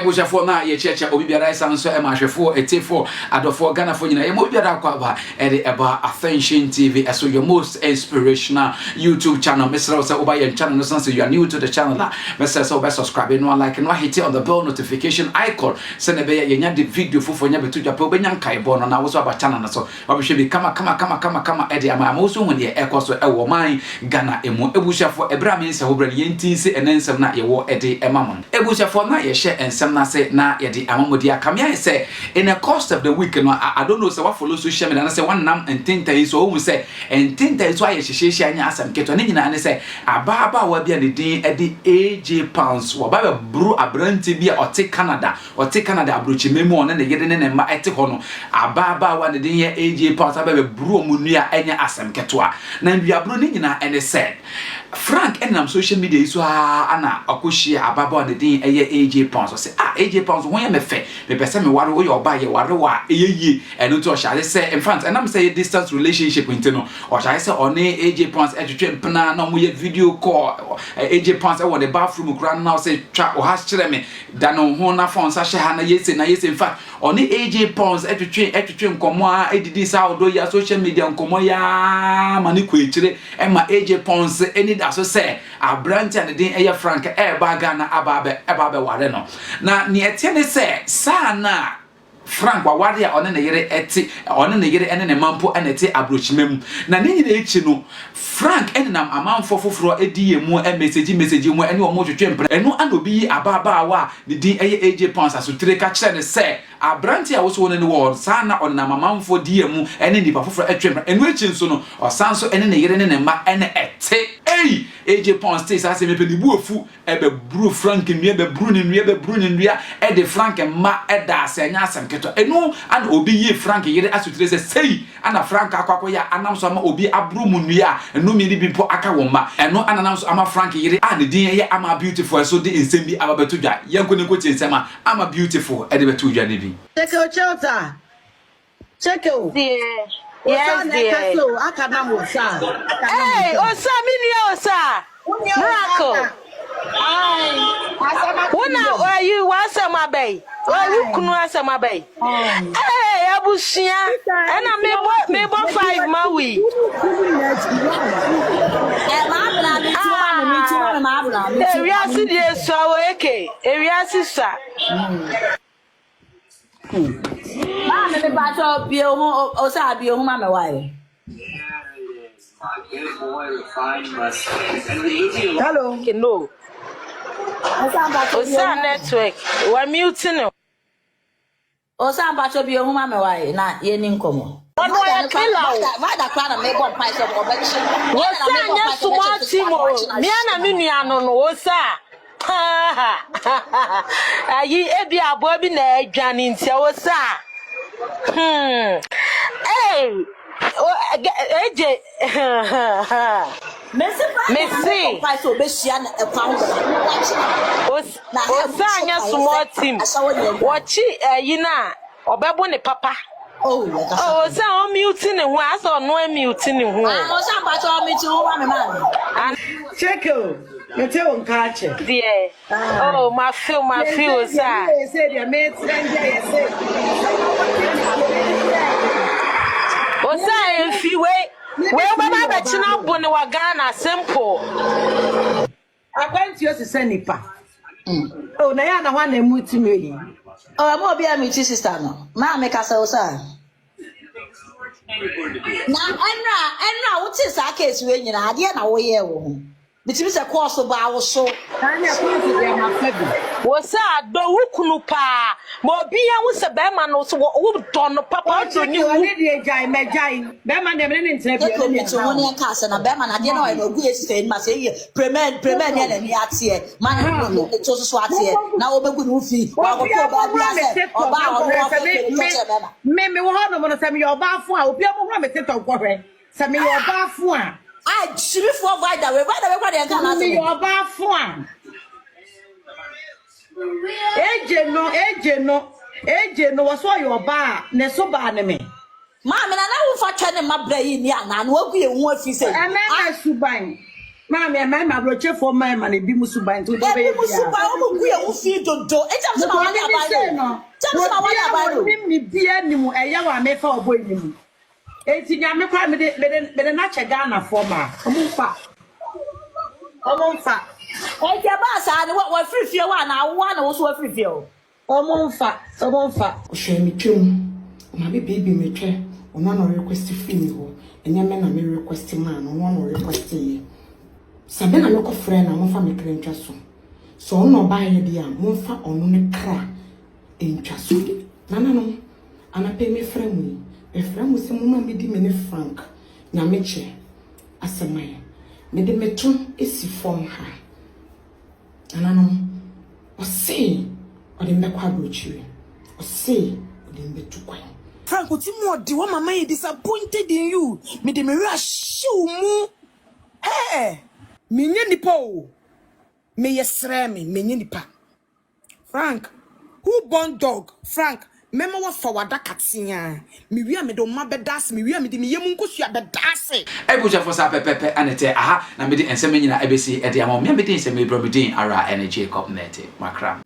Ebushafo na ye cheche obi biara isa nso e mahwefo etefo adofo Ghana fo nyina ye mo biara kwa ba e eba Attention TV as your most inspirational YouTube channel. Mr. Osa oba your channel no sense you are new to the channel. Mr. So be subscribe no like no hit on the bell notification icon. Send be ye nya the video fofo nya betu japo be nya nkai bo no na wo so aba channel na so. Obehwe bi kama e de ama mo so hu ne ekoso e wo man Ghana emu ebushafo ebra me nse hobra ye ntinse enensem na ye wo e de emamon. Ebushafo na ye share ensem na se na ye de amamodi akamia say in the course of the week no I don't know say what follow social media na say one nam entinta so wo say entinta so aye hyehyehye anya asam keto ne nyina ne say ababa wa bia ne din e de AJ Pounds wo ba bru abranti bia ote Canada abrochi memu on ne yede ne ma ete ho no ababa wa ne din ye AJ Pounds ababa bru omunua anya asam keto a na bia bru ne nyina ene said Frank enam social media so ana akohia ababa ne din eye AJ Pounds say AJ Pounds won ye me fe me pese me ware wo ye oba ye ware wa eyeye eno to share say in fact enam say distance relationship intino o share say one AJ Pounds etwetwe mpena na mo ye video call AJ Pounds e wo the bathroom kura now say twa o ha kire me da no ho na phone sa she ha na yese in fact one AJ Pounds etwetwe nkomo a edidi sa odo ya social media nkomo ya mani ko ekire e ma AJ Pounds eni da so say abranti and den eye Frank e ba Ghana ababe ware no na ne etie ne say sa na Frank wawade a one ne yere eti one ne yere ene ne mampo ene te abrochimem na ne nyina echi no Frank ene nam amanfo foforo edi yemu message mu ene o mo twetwe mpre eno anobi ababa wa ne din eye AJ Pounds asotre ka kire ne say abranti a wo so ne wo sa na on nam amanfo di yemu ene nipa foforo etwe mpre eno echi nso no osanso ene ne yere ne ma ene ete AJ Pounds stays as me pedi buofu ebe bru Frank nua be bru ne nua e de Frank ma e da asenya asem keto eno an obi ye Frank yere asutre sei ana Frank akwakọ ya anam so ama obi abru mu nua eno mi ni bi po aka wo ma eno anam so ama Frank yere an din ye ama beautiful so de nsem bi ababeto dwa yanko ne ko tinsema ama beautiful e de beto dwa ne bi check out Yes, dear. Hey, Osa, Minia Osa. Miracle. Where you was my bay? Where you couldn't answer my bay? Hey, Abusia, and I may 5 Maui. Yes, so okay. Yes, sir. Mama me bato bi o sa bi o huma me wai. Hello. No. Osa network. We muting. Osa bato bi o huma me wai na ye ni nkomo. Wada kwa na me bon pai so mo be chi. Osa nya small team o. Me na me nua no no osa. Ayi ebi abo bi na adwane ntia osa. Hey, AJ. Messi. Osanya small team. Watchi yina obebo ne papa. Oh, so I'm muting and was or no muting. Check you. You tell catch it. Dear. Oh, my feel, sir. If you wait, well, Baba China Bonawagana simple. I went to your Senipa. Oh, Nayana one and Muti. Oh, I'm more be a Michi sister. Mamma Casa. Now, Enra, what is our case when you're not yet away? Bitimi se course ba wo so anya kwenti be ma fabi wo sa do wukunu pa mo bia wo se be ma no so wo don papa do ni wo ne de jai mejai be ma dem ne ntre bi ne to woni aka se na be ma na de na o na ogu esi ma se ye premier ne na ni atie ma na no to so atie na wo begu no fi wa go to ba bia se oba o wo me wo ho no mo se me oba fo a obi mo ho me TikTok ko hwe se me oba fo a I should be for by the way, your bath one. AJ no, was why your bar, Neso Barname. Mamma, and I will for turning my brain, and I will be one if you say, and then I should buy. Mama, my brother for my money, be Musuba to the baby. Musuba, we are feed to do. It's just my one. Tell my one. Me be any more a yawa me for boy. 18 years, me cry me not a Ghana for ma. Omonfa. Hey, Kabasa, what free feel one? I want also free feel. Omonfa. Share me too. My baby me try. Ono request free me ho. Enya me na me request man. Ono request ye. Sabe na me ko frɛ na mo fa me kra ntwa so. So ono ba ye dia mo fa ono ne kra ntwa so. Nana no. Ana pe me frɛ mu. E frɛ mu se mo ma me di me ne frank. Na me che. Asemaye. Me de meton esi form ha. Nana no. O sei o de me kwa brochire. O sei o de me tu kwan. Frank, what you do? What mama is disappointed in you? Me de me rush you. Hey, me nipo. Me yesre me nipa. Frank, who born dog? Frank, mema wa forward katsinya. Me wi me do ma bedas, me wi me de me yemu nkosu abedase. Ebuja for sa pepepe anete aha na me de ensem nyina ebesi e de amom me de ensem ebro me din ara energy cup net makram.